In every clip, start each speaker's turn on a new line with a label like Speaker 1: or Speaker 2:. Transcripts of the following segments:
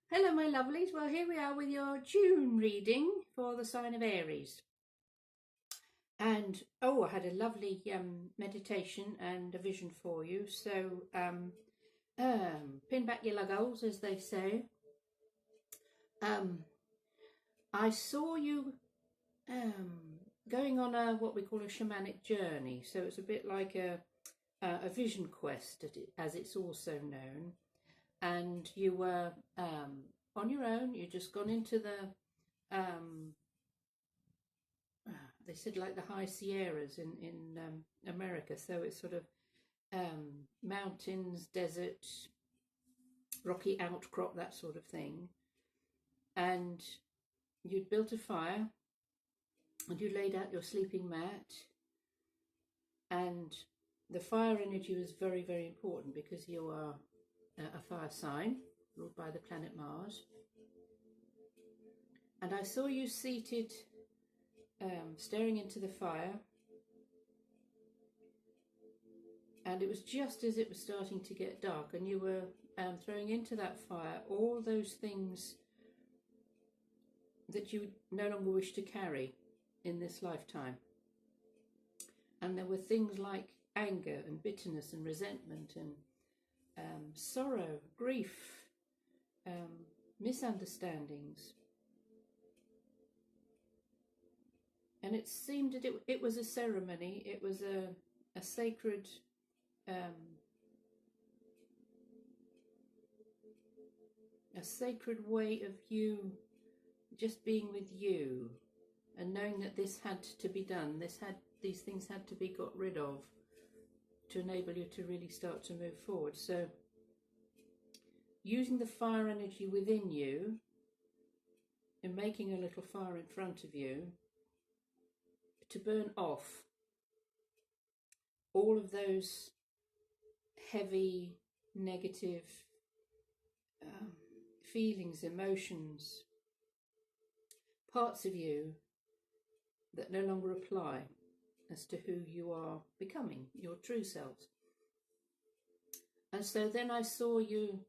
Speaker 1: Hello my lovelies, well here we are with your June reading for the sign of Aries. And I had a lovely meditation and a vision for you, so pin back your luggles, as they say. I saw you going on what we call a shamanic journey, so it's a bit like a vision quest as it's also known. And you were on your own. You just gone into the they said like the high Sierras in America, so it's sort of mountains, desert, rocky outcrop, that sort of thing. And you'd built a fire and you laid out your sleeping mat, and the fire energy was very, very important because you are a fire sign ruled by the planet Mars. And I saw you seated, staring into the fire, and it was just as it was starting to get dark, and you were throwing into that fire all those things that you no longer wish to carry in this lifetime. And there were things like anger and bitterness and resentment and sorrow, grief, misunderstandings. And it seemed that it was a ceremony, it was a sacred way of you just being with you and knowing that this had to be done, these things had to be got rid of to enable you to really start to move forward. So using the fire energy within you and making a little fire in front of you to burn off all of those heavy, negative feelings, emotions, parts of you that no longer apply as to who you are becoming, your true selves. And so then I saw you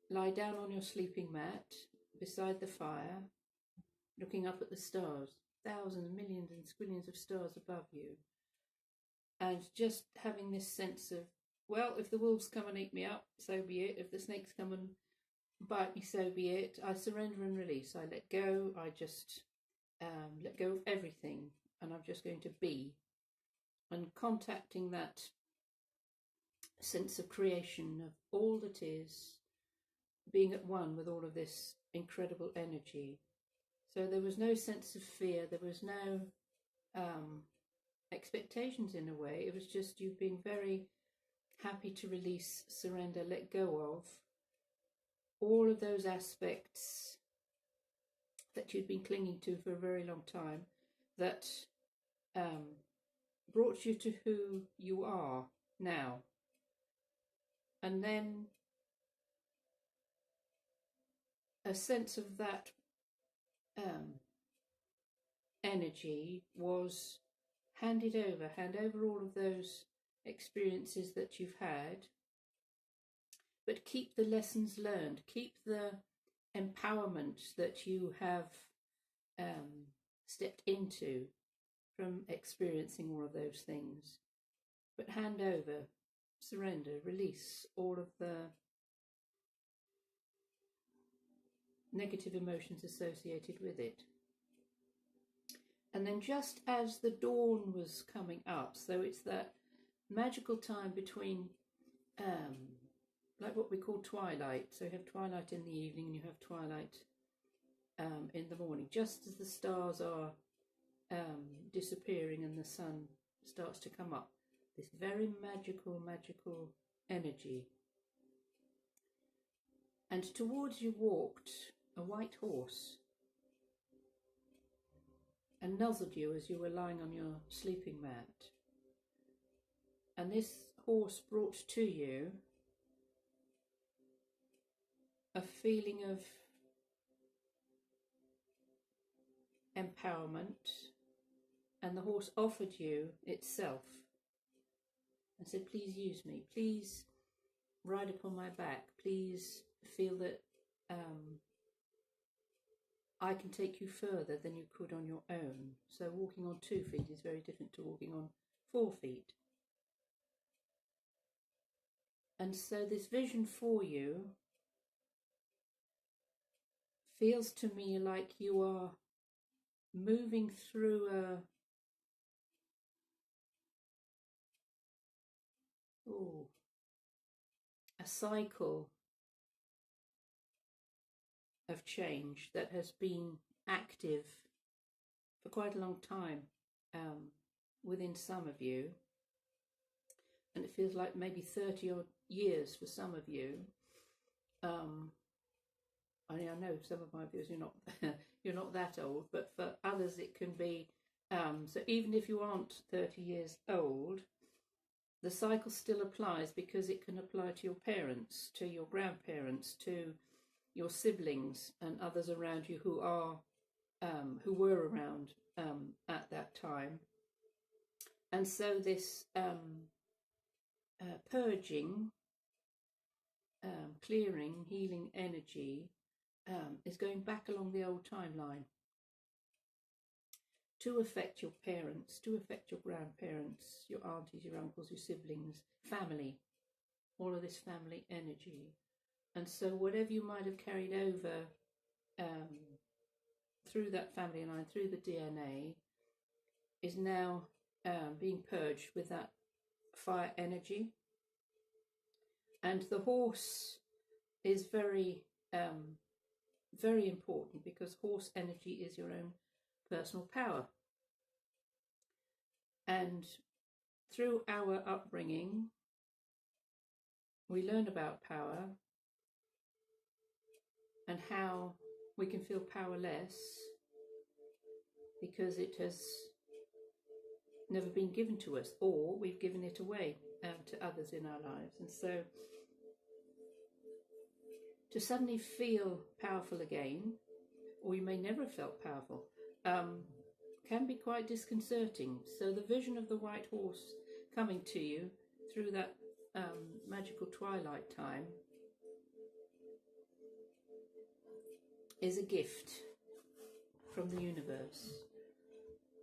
Speaker 1: lie down on your sleeping mat beside the fire, looking up at the stars, thousands, millions and squillions of stars above you, and just having this sense of, well, if the wolves come and eat me up, so be it. If the snakes come and bite me, so be it. I surrender and release. I let go. I just let go of everything, and I'm just going to be, and contacting that sense of creation of all that is, being at one with all of this incredible energy. So there was no sense of fear, there was no expectations in a way. It was just you being very happy to release, surrender, let go of all of those aspects that you'd been clinging to for a very long time, that brought you to who you are now. And then a sense of that energy was hand over all of those experiences that you've had, but keep the lessons learned, keep the empowerment that you have stepped into from experiencing all of those things, but hand over, surrender, release all of the negative emotions associated with it. And then just as the dawn was coming up, so it's that magical time between like what we call twilight. So you have twilight in the evening and you have twilight in the morning, just as the stars are disappearing and the sun starts to come up. This very magical energy. And towards you walked a white horse and nuzzled you as you were lying on your sleeping mat. And this horse brought to you a feeling of empowerment, and the horse offered you itself and said, please use me, please ride upon my back, please feel that I can take you further than you could on your own. So walking on 2 feet is very different to walking on 4 feet. And so this vision for you feels to me like you are moving through a cycle of change that has been active for quite a long time within some of you, and it feels like maybe 30 odd years for some of you. I know some of my viewers, you're not that old, but for others it can be. So even if you aren't 30 years old, the cycle still applies, because it can apply to your parents, to your grandparents, to your siblings and others around you who were around at that time. And so this purging, clearing, healing energy is going back along the old timeline to affect your parents, to affect your grandparents, your aunties, your uncles, your siblings, family, all of this family energy. And so whatever you might have carried over through that family line, through the DNA, is now being purged with that fire energy. And the horse is very, very important, because horse energy is your own personal power. And through our upbringing, we learn about power and how we can feel powerless because it has never been given to us, or we've given it away to others in our lives. And so to suddenly feel powerful again, or you may never have felt powerful, can be quite disconcerting. So the vision of the white horse coming to you through that magical twilight time is a gift from the universe.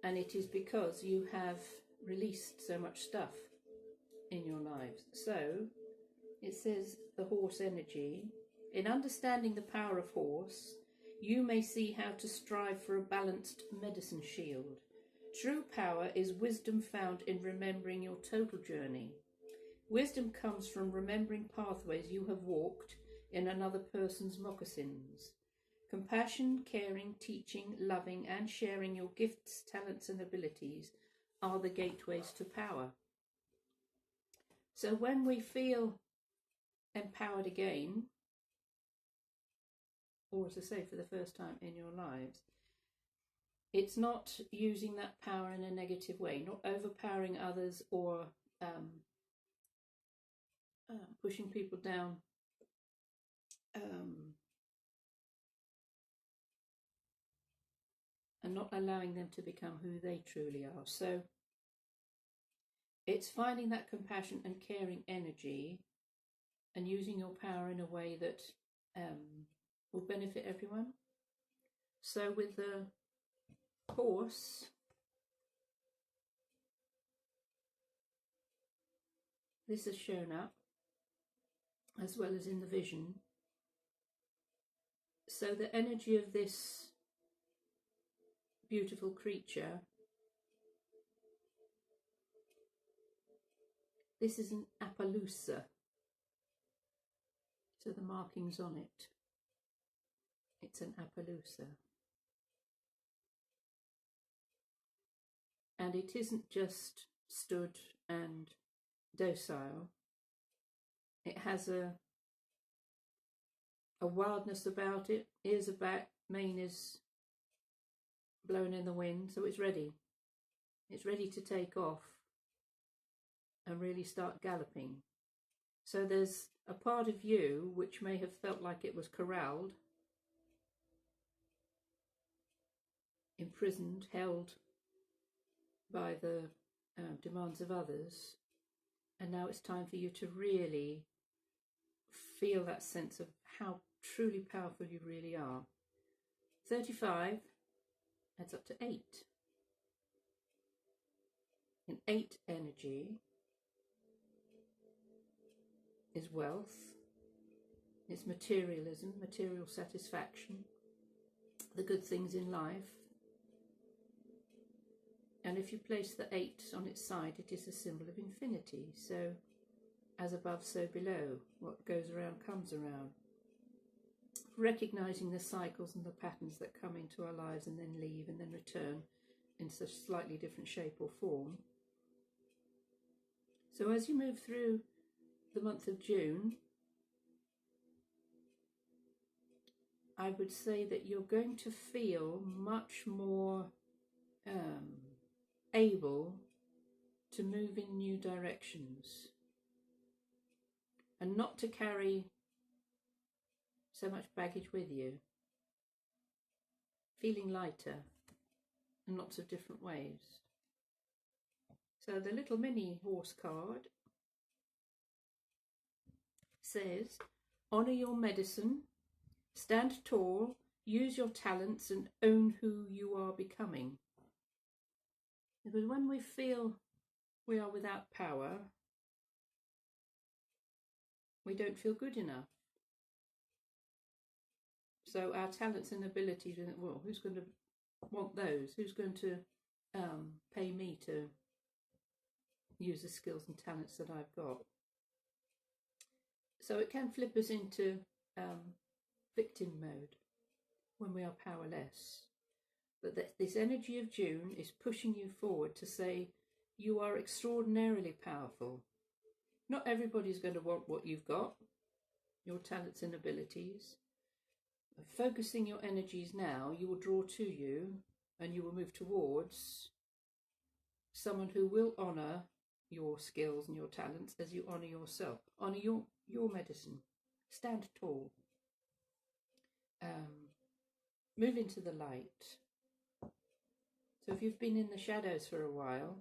Speaker 1: And it is because you have released so much stuff in your lives. So it says the horse energy. In understanding the power of horse, you may see how to strive for a balanced medicine shield. True power is wisdom found in remembering your total journey. Wisdom comes from remembering pathways you have walked in another person's moccasins. Compassion, caring, teaching, loving, and sharing your gifts, talents, and abilities are the gateways to power. So when we feel empowered again, or as I say, for the first time in your lives, it's not using that power in a negative way, not overpowering others or pushing people down and not allowing them to become who they truly are. So it's finding that compassion and caring energy and using your power in a way that will benefit everyone. So with the horse, this has shown up as well as in the vision. So the energy of this beautiful creature, this is an Appaloosa. So the markings on it, it's an Appaloosa. And it isn't just stood and docile. It has a wildness about it. Ears are back, mane is blowing in the wind, so it's ready. It's ready to take off and really start galloping. So there's a part of you which may have felt like it was corralled, imprisoned, held by the demands of others, and now it's time for you to really feel that sense of how truly powerful you really are. 35 adds up to 8. And 8 energy is wealth, it's materialism, material satisfaction, the good things in life. And if you place the 8 on its side, it is a symbol of infinity. So, as above, so below. What goes around comes around. Recognizing the cycles and the patterns that come into our lives and then leave and then return in such slightly different shape or form. So as you move through the month of June, I would say that you're going to feel much more able to move in new directions and not to carry so much baggage with you. Feeling lighter in lots of different ways. So the little mini horse card says, honour your medicine, stand tall, use your talents and own who you are becoming. Because when we feel we are without power, we don't feel good enough. So our talents and abilities, well, who's going to want those? Who's going to pay me to use the skills and talents that I've got? So it can flip us into victim mode when we are powerless. But this energy of June is pushing you forward to say you are extraordinarily powerful. Not everybody's going to want what you've got, your talents and abilities. Focusing your energies now, you will draw to you and you will move towards someone who will honour your skills and your talents as you honour yourself. Honour your medicine. Stand tall. Move into the light. So if you've been in the shadows for a while,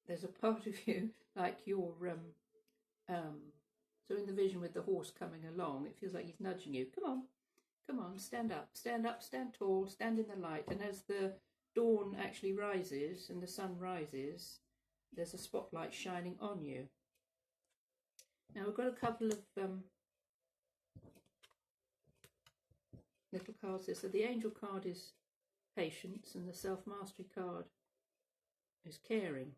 Speaker 1: there's a part of you, like you're, so in the vision with the horse coming along, it feels like he's nudging you. Come on, stand up, stand tall, stand in the light. And as the dawn actually rises and the sun rises, there's a spotlight shining on you. Now we've got a couple of little cards here. So the angel card is patience and the self-mastery card is caring.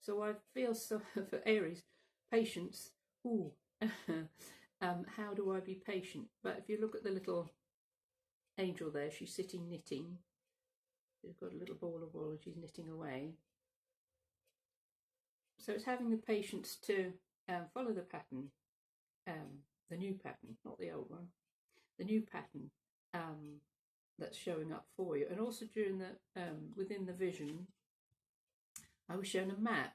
Speaker 1: So I feel so for Aries, patience. Ooh, how do I be patient? But if you look at the little angel there, she's sitting knitting. She's got a little ball of wool and she's knitting away. So it's having the patience to follow the pattern, the new pattern, not the old one, the new pattern that's showing up for you. And also during the within the vision, I was shown a map,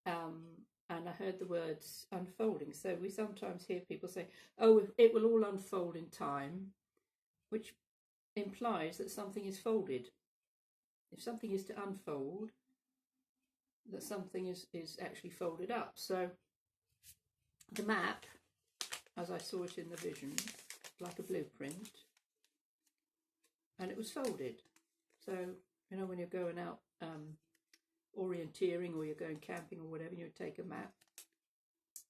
Speaker 1: and I heard the words unfolding. So we sometimes hear people say, oh, it will all unfold in time, which implies that something is folded. If something is to unfold, that something is actually folded up. So the map, as I saw it in the vision, like a blueprint, and it was folded. So, you know, when you're going out orienteering or you're going camping or whatever, you take a map,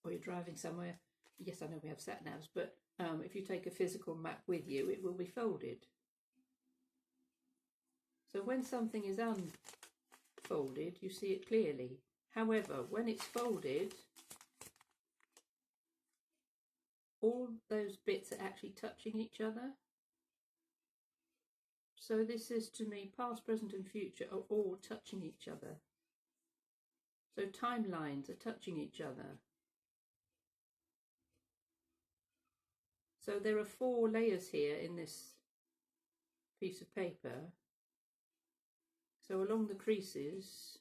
Speaker 1: or you're driving somewhere. Yes, I know we have sat-navs, but if you take a physical map with you, it will be folded. So when something is unfolded, you see it clearly. However, when it's folded, all those bits are actually touching each other. So this is, to me, past, present and future are all touching each other. So timelines are touching each other. So there are 4 layers here in this piece of paper. So along the creases,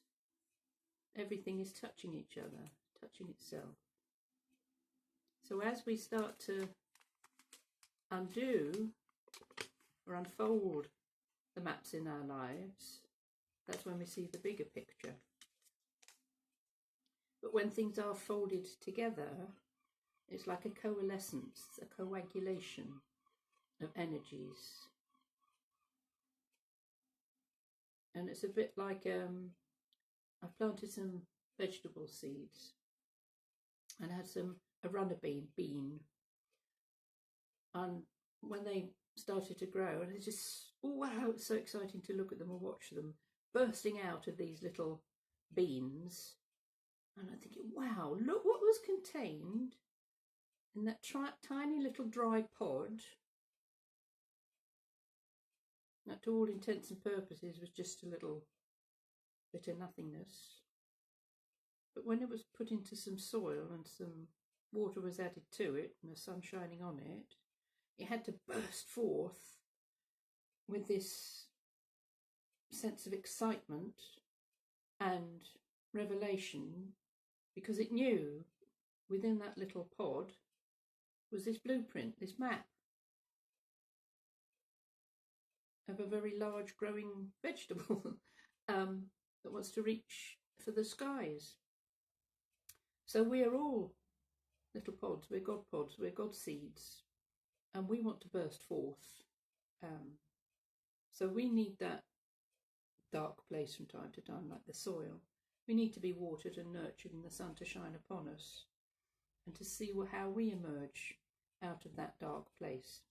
Speaker 1: everything is touching each other, touching itself. So as we start to undo or unfold the maps in our lives, that's when we see the bigger picture. But when things are folded together, it's like a coalescence, a coagulation of energies. And it's a bit like, I've planted some vegetable seeds and had a runner bean. And when they started to grow, and it's just, oh wow, it's so exciting to look at them and watch them bursting out of these little beans. And I'm thinking, wow, look what was contained in that tiny little dry pod. That to all intents and purposes was just a little bit of nothingness. But when it was put into some soil and some water was added to it and the sun shining on it, it had to burst forth with this sense of excitement and revelation, because it knew within that little pod was this blueprint, this map of a very large growing vegetable that wants to reach for the skies. So we are all little pods, we're God seeds, and we want to burst forth. So we need that dark place from time to time, like the soil. We need to be watered and nurtured and the sun to shine upon us and to see how we emerge out of that dark place.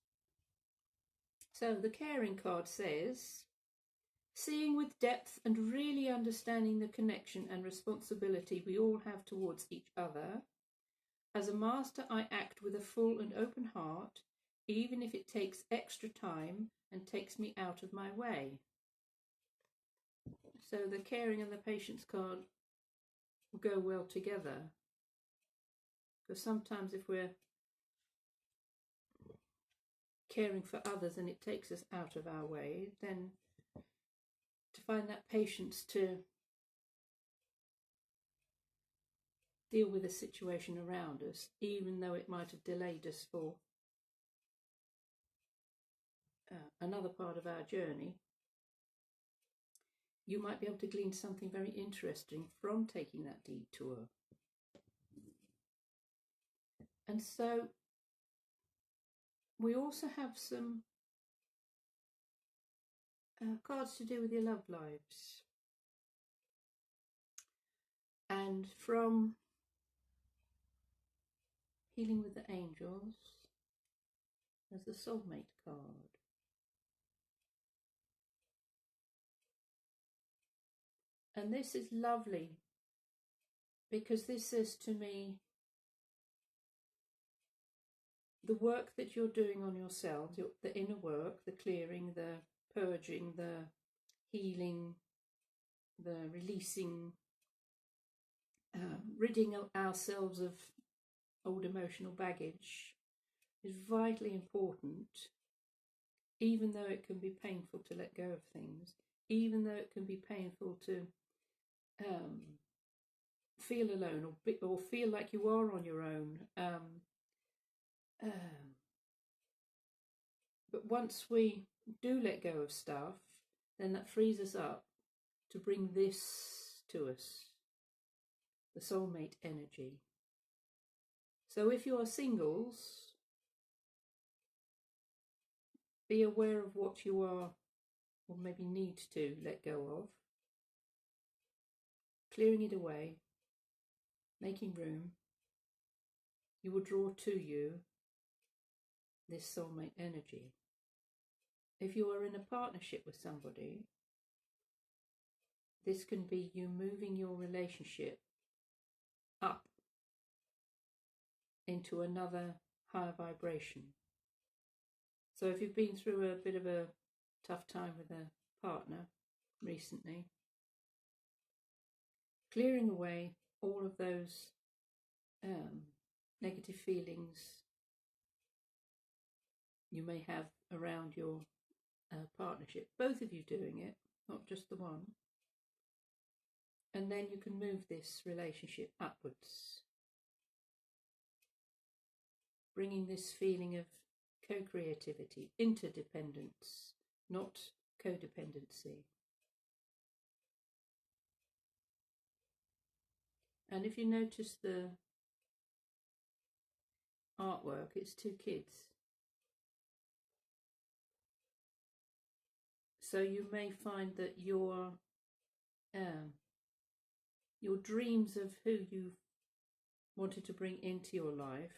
Speaker 1: So the caring card says, seeing with depth and really understanding the connection and responsibility we all have towards each other. As a master, I act with a full and open heart, even if it takes extra time and takes me out of my way. So the caring and the patience card go well together. Because sometimes if we're caring for others and it takes us out of our way, then to find that patience to deal with the situation around us, even though it might have delayed us for another part of our journey, you might be able to glean something very interesting from taking that detour. And so we also have some cards to do with your love lives. And from Healing with the Angels, there's the Soulmate card. And this is lovely because this says to me, the work that you're doing on yourselves, the inner work, the clearing, the purging, the healing, the releasing, ridding ourselves of old emotional baggage is vitally important, even though it can be painful to let go of things, even though it can be painful to feel alone or feel like you are on your own. But once we do let go of stuff, then that frees us up to bring this to us, the soulmate energy. So if you are singles, be aware of what you are or maybe need to let go of, clearing it away, making room. You will draw to you this soulmate energy. If you are in a partnership with somebody, this can be you moving your relationship up into another higher vibration. So if you've been through a bit of a tough time with a partner recently, clearing away all of those negative feelings you may have around your partnership, both of you doing it, not just the one. And then you can move this relationship upwards, bringing this feeling of co-creativity, interdependence, not codependency. And if you notice the artwork, it's two kids. So you may find that your dreams of who you've wanted to bring into your life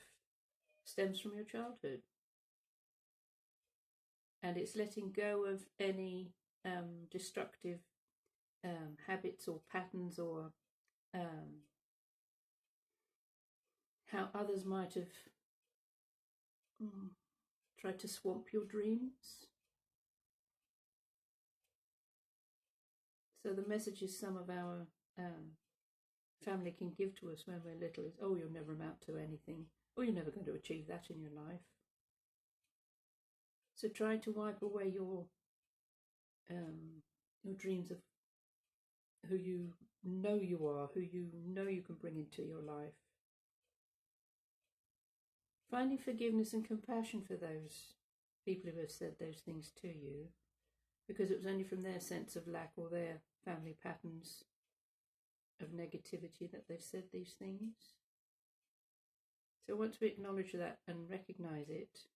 Speaker 1: stems from your childhood. And it's letting go of any destructive habits or patterns, or how others might have tried to swamp your dreams. So the messages some of our family can give to us when we're little is, oh, you'll never amount to anything, or you're never going to achieve that in your life. So try to wipe away your dreams of who you know you are, who you know you can bring into your life. Finding forgiveness and compassion for those people who have said those things to you, because it was only from their sense of lack or their family patterns of negativity that they've said these things. So once we acknowledge that and recognize it,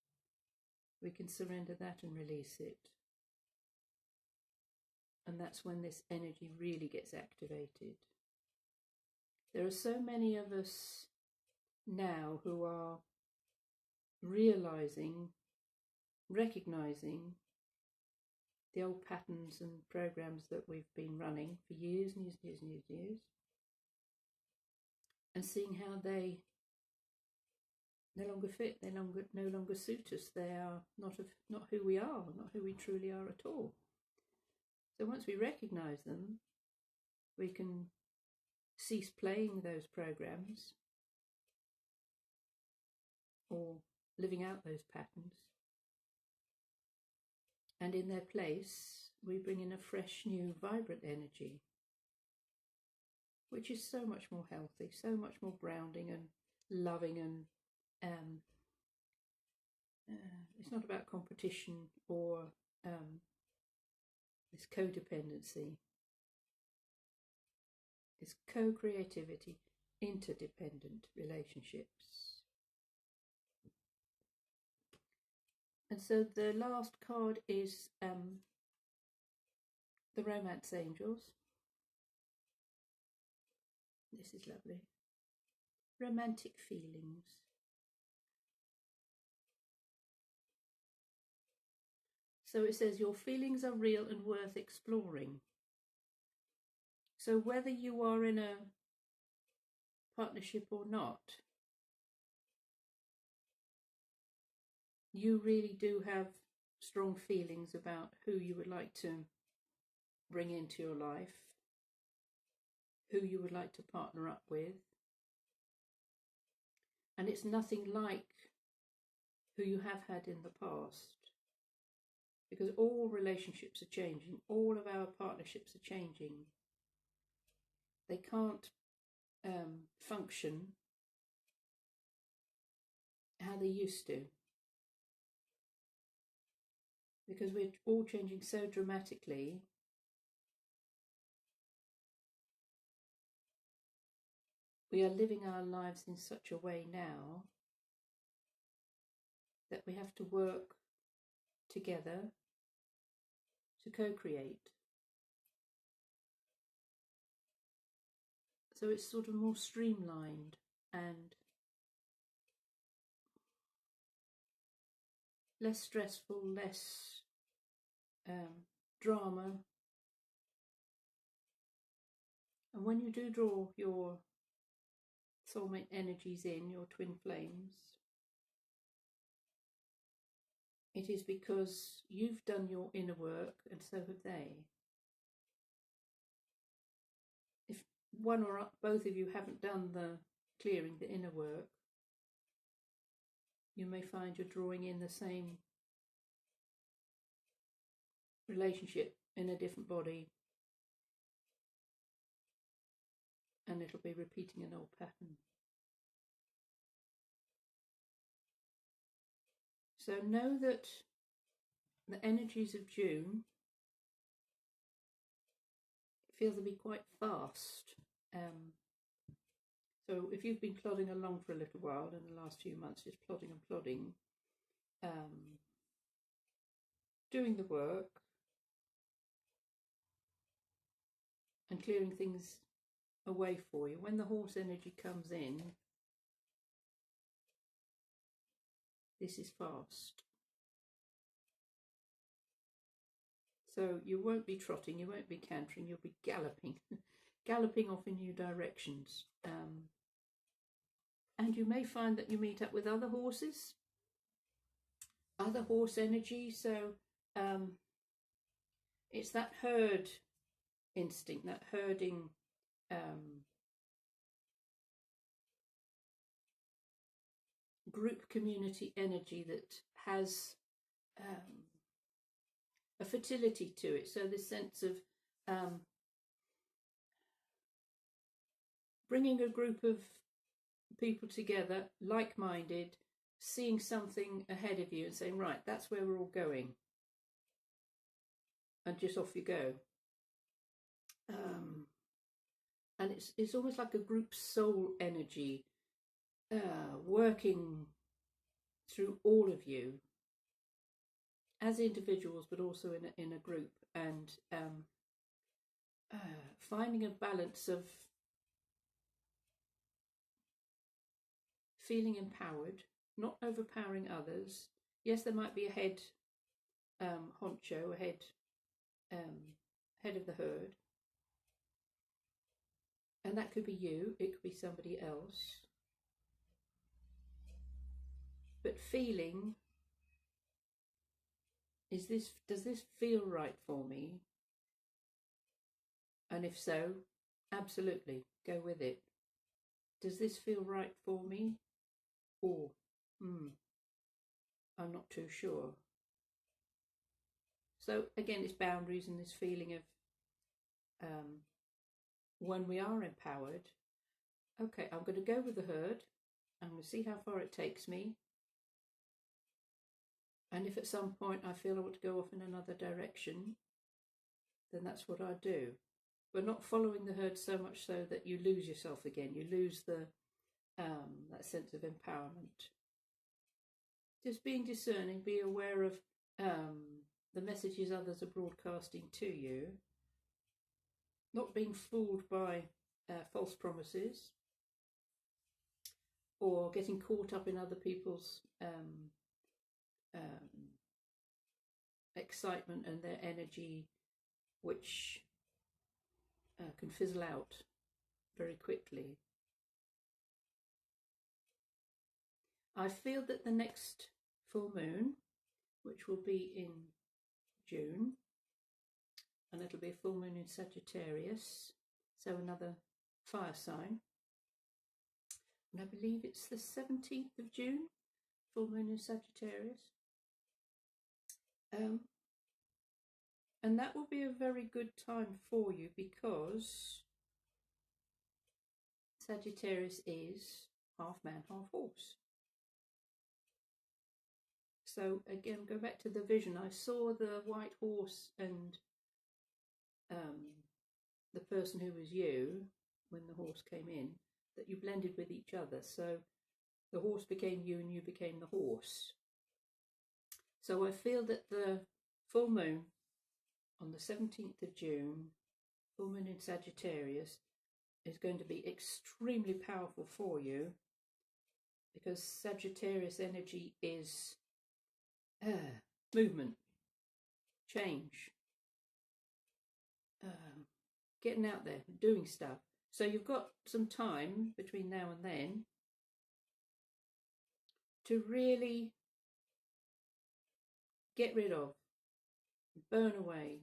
Speaker 1: we can surrender that and release it. And that's when this energy really gets activated. There are so many of us now who are recognizing the old patterns and programs that we've been running for years and years and years, and seeing how they no longer fit, they no longer suit us. They are not who we are, not who we truly are at all. So once we recognize them, we can cease playing those programs or living out those patterns. And in their place, we bring in a fresh, new, vibrant energy, which is so much more healthy, so much more grounding and loving, and it's not about competition or this codependency. It's co-creativity, interdependent relationships. And so the last card is the Romance Angels. This is lovely. Romantic feelings. So it says your feelings are real and worth exploring. So whether you are in a partnership or not, you really do have strong feelings about who you would like to bring into your life, who you would like to partner up with. And it's nothing like who you have had in the past, because all relationships are changing, all of our partnerships are changing. They can't function how they used to, because we're all changing so dramatically. We are living our lives in such a way now that we have to work together to co-create. So it's sort of more streamlined and less stressful, less drama. And when you do draw your soulmate energies in, your twin flames, it is because you've done your inner work and so have they. If one or both of you haven't done the clearing, the inner work, you may find you're drawing in the same relationship in a different body, and it'll be repeating an old pattern. So know that the energies of June feel to be quite fast. So if you've been plodding along for a little while in the last few months, just plodding and plodding, doing the work and clearing things away for you, when the horse energy comes in, this is fast. So you won't be trotting, you won't be cantering, you'll be galloping, galloping off in new directions. And you may find that you meet up with other horses, other horse energy. So it's that herd instinct, that herding group community energy that has a fertility to it. So this sense of bringing a group of people together, like-minded, seeing something ahead of you and saying, right, that's where we're all going, and just off you go. And it's almost like a group soul energy working through all of you as individuals, but also in a group, and finding a balance of feeling empowered, not overpowering others. Yes, there might be a head honcho, a head of the herd, and that could be you, it could be somebody else, but feeling, does this feel right for me? And if so, absolutely, go with it. Does this feel right for me? Or, I'm not too sure. So again, it's boundaries and this feeling of when we are empowered, okay, I'm going to go with the herd. I'm going to see how far it takes me. And if at some point I feel I want to go off in another direction, then that's what I do. But not following the herd so much so that you lose yourself again. You lose the that sense of empowerment. Just being discerning, be aware of the messages others are broadcasting to you. Not being fooled by false promises or getting caught up in other people's excitement and their energy, which can fizzle out very quickly. I feel that the next full moon, which will be in June, and it'll be a full moon in Sagittarius, so another fire sign, and I believe it's the 17th of June, full moon in Sagittarius, and that will be a very good time for you, because Sagittarius is half man, half horse. So again, go back to the vision. I saw the white horse and the person who was you when the horse came in, that you blended with each other. So the horse became you and you became the horse. So I feel that the full moon on the 17th of June, full moon in Sagittarius, is going to be extremely powerful for you, because Sagittarius energy is movement, change, getting out there, doing stuff. So you've got some time between now and then to really get rid of, burn away.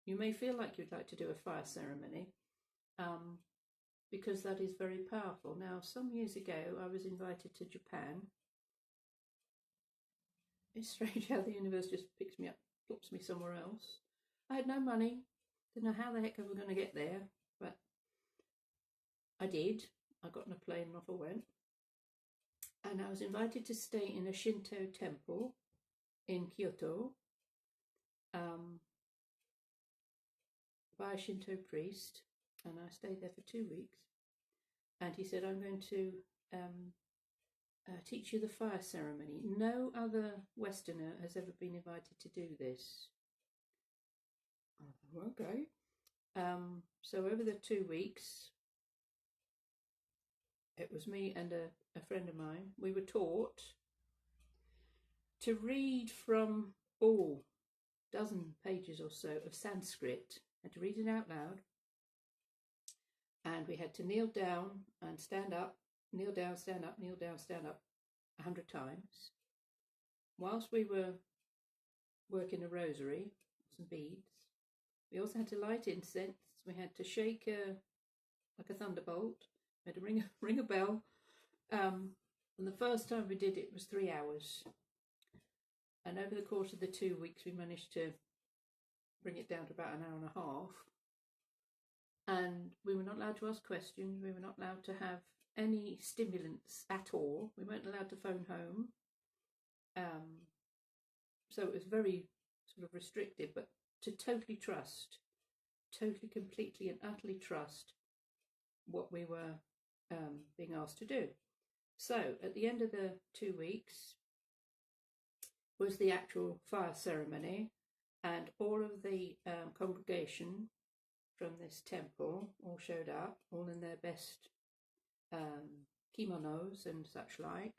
Speaker 1: You may feel like you'd like to do a fire ceremony, because that is very powerful. Now, some years ago, I was invited to Japan. It's strange how the universe just picks me up, plops me somewhere else. I had no money, didn't know how the heck I was going to get there, but I did. I got on a plane and off I went. And I was invited to stay in a Shinto temple in Kyoto by a Shinto priest, and I stayed there for 2 weeks. And he said, I'm going to teach you the fire ceremony. No other Westerner has ever been invited to do this. Okay. So over the 2 weeks, it was me and a friend of mine. We were taught to read from dozen pages or so of Sanskrit, and to read it out loud. And we had to kneel down and stand up, kneel down, stand up, kneel down, stand up 100 times. Whilst we were working a rosary, some beads, we also had to light incense. We had to shake like a thunderbolt. We had to ring a bell. And the first time we did it was 3 hours. And over the course of the 2 weeks, we managed to bring it down to about an hour and a half. And we were not allowed to ask questions. We were not allowed to have any stimulants at all. We weren't allowed to phone home. So it was very sort of restrictive, but to totally trust, totally, completely and utterly trust what we were being asked to do. So at the end of the 2 weeks was the actual fire ceremony, and all of the congregation from this temple all showed up, all in their best kimonos and such like.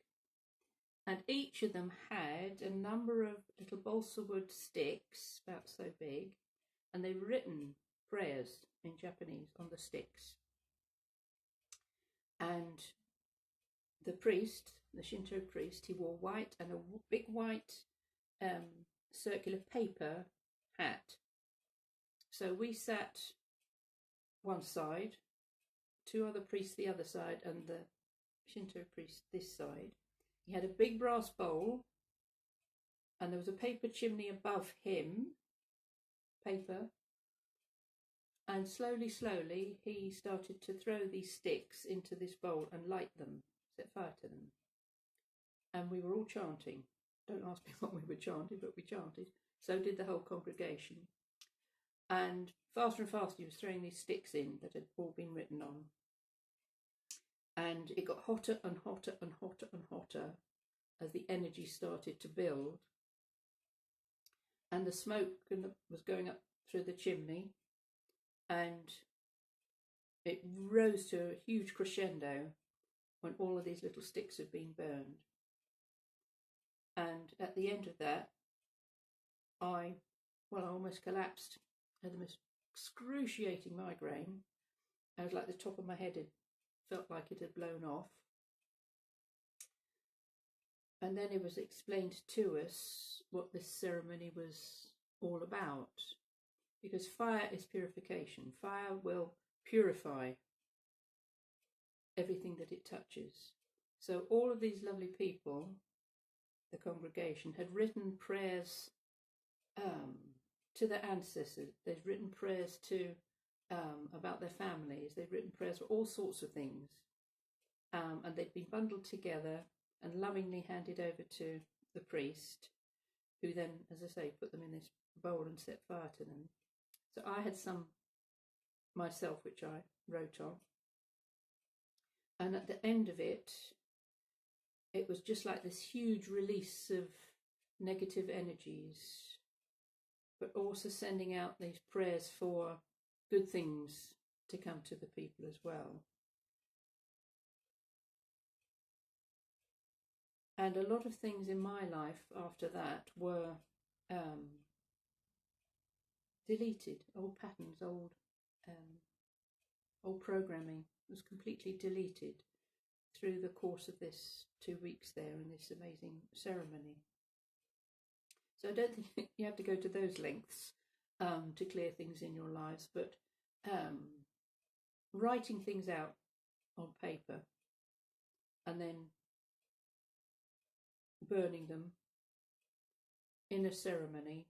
Speaker 1: And each of them had a number of little balsa wood sticks, about so big, and they'd written prayers in Japanese on the sticks. And the priest, the Shinto priest, he wore white and a big white circular paper hat. So we sat one side, 2 other priests the other side, and the Shinto priest this side. He had a big brass bowl, and there was a paper chimney above him, paper, and slowly, slowly, he started to throw these sticks into this bowl and light them, set fire to them. And we were all chanting. Don't ask me what we were chanting, but we chanted. So did the whole congregation. And faster and faster, he was throwing these sticks in that had all been written on. And it got hotter and hotter and hotter and hotter as the energy started to build. And the smoke was going up through the chimney. And it rose to a huge crescendo when all of these little sticks had been burned. And at the end of that, I almost collapsed. I had the most excruciating migraine. I was like the top of my head had felt like it had blown off. And then it was explained to us what this ceremony was all about. Because fire is purification. Fire will purify everything that it touches. So all of these lovely people, the congregation, had written prayers to their ancestors. They'd written prayers to about their families. They'd written prayers for all sorts of things. And they'd been bundled together and lovingly handed over to the priest, who then, as I say, put them in this bowl and set fire to them. So I had some myself, which I wrote on. And at the end of it, it was just like this huge release of negative energies, but also sending out these prayers for good things to come to the people as well. And a lot of things in my life after that were deleted. Old patterns, old programming was completely deleted through the course of this 2 weeks there in this amazing ceremony. So I don't think you have to go to those lengths to clear things in your lives, but writing things out on paper and then burning them in a ceremony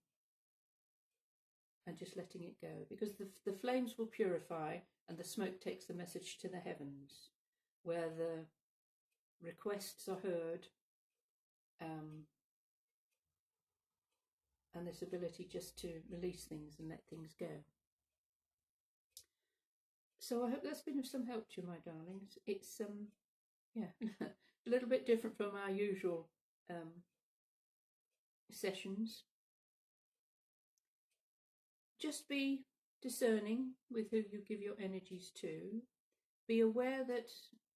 Speaker 1: and just letting it go, because the flames will purify and the smoke takes the message to the heavens, where the requests are heard, and this ability just to release things and let things go. So I hope that's been of some help to you, my darlings. It's yeah, a little bit different from our usual sessions. Just be discerning with who you give your energies to. Be aware that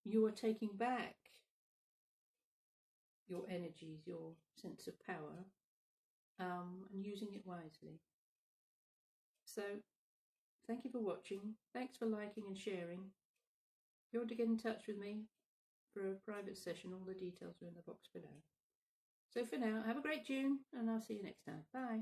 Speaker 1: you are taking back your energies, your sense of power, and using it wisely. So thank you for watching. Thanks for liking and sharing. If you want to get in touch with me for a private session, all the details are in the box below. So for now, have a great June, and I'll see you next time. Bye.